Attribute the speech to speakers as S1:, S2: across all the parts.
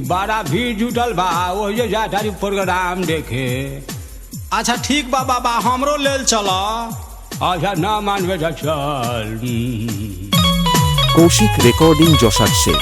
S1: बड़ा भीड़ जुटल बा, वही जाता प्रोग्राम देखे।
S2: अच्छा ठीक बा बाबा, हमरो लेल चला।
S1: अच्छा ना मानवे तो चल।
S3: কৌশিক রেকর্ডিং যশাসে।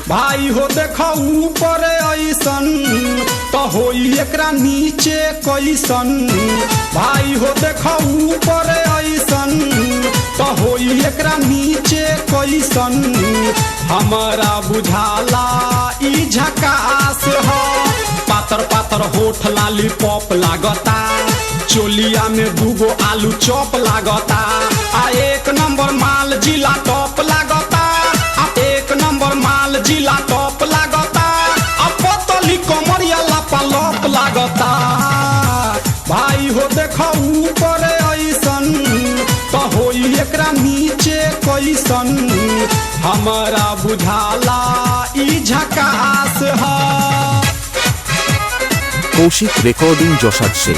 S2: भाई हो देखो ऊपर ऐसन तो होई एकरा नीचे कैसन। भाई हो देखो ऊपर ऐसन तो होई एकरा नीचे कैसन। हमारा बुझाला ई झकास हो। पातर पातर होठ लाली पॉप लागता, चोलिया में दूगो आलू चॉप लागता। आ एक नंबर माल जिला टॉप लागता। एक नंबर माल जिला टॉप लागता। पतली कमरिया लापालप लागता। भाई हो देखो ऊपर ऐसन तो होई एकरा नीचे कैसन। हमारा बुझाला ई झकास है।
S3: কৌশিক রেকর্ডিং যশাসে।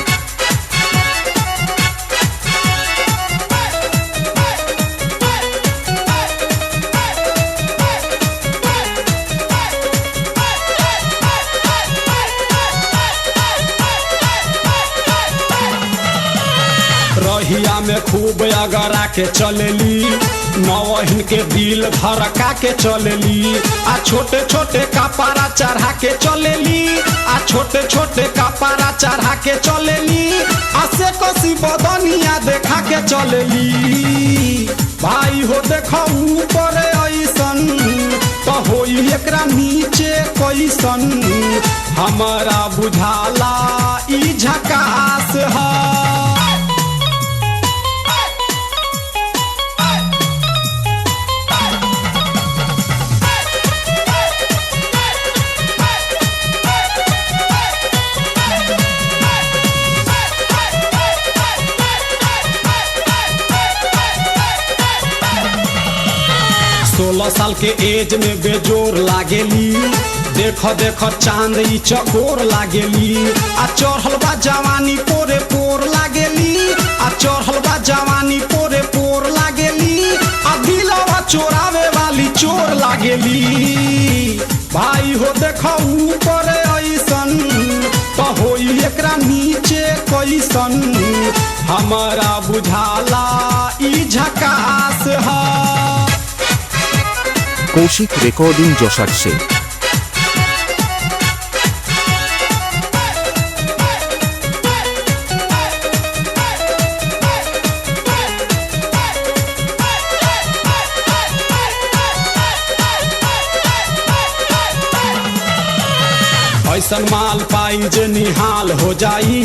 S2: रहिया में खूब अगरा के चलेली, नवहिन के दिल धड़का के चलेली। आ छोटे छोटे कपड़ा चढ़ा के चलेली। आ छोटे छोटे कपड़ा चढ़ा के चलेली। आ से कसी बदनिया देखा के चलेली। भाई हो देखो ऊपर ऐसन तो होई एकरा नीचे कैसन। हमारा बुझाला ई झकास है। सोलह साल के एज में बेजोर लागेली। देखो देखो चांद ई चकोर लागेली। आ चढ़ल बा जवानी पोरे पोर लागेली। आ चढ़ल बा जवानी पोरे पोर लागेली। आ दिलवा चोरावे वाली चोर लागेली। भाई हो देखो ऊपर ऐसन तो होई एकरा नीचे कैसन। हमारा बुझाला ई झकास है।
S3: কৌশিক রেকর্ডিং যশাসে।
S2: ऐसन माल पाई जे निहाल हो जाई।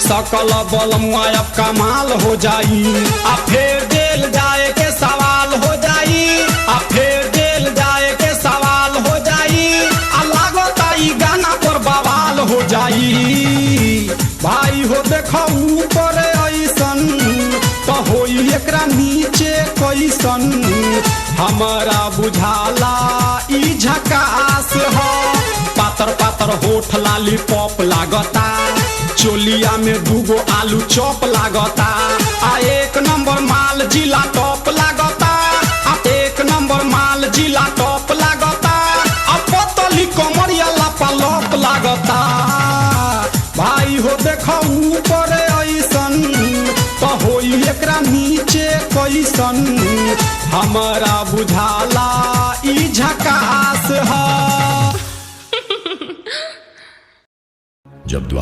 S2: सकल बल मुआयब कमाल हो जाई। आ फिर जेल जाए के सवाल हो जाई। आ फिर जेल जाए के सवाल हो जाई। आ लागता ई गाना पर बवाल हो जाई। भाई हो देखो ऊपर ऐसन तो होई एकरा नीचे कैसन। हमारा बुझाला ई झकास है। पातर पातर होठ लाली पॉप लागता, चोलिया में दूगो आलू चॉप लागता। आ एक नंबर माल जिला टॉप लागता। आ एक नंबर माल जिला टॉप लागता। आ पतली कमरिया लापालप लागता। भाई हो देखो ऊपर ऐसन तो होई एकरा नीचे कैसन। हमारा बुझाला ई झकास है।
S4: जब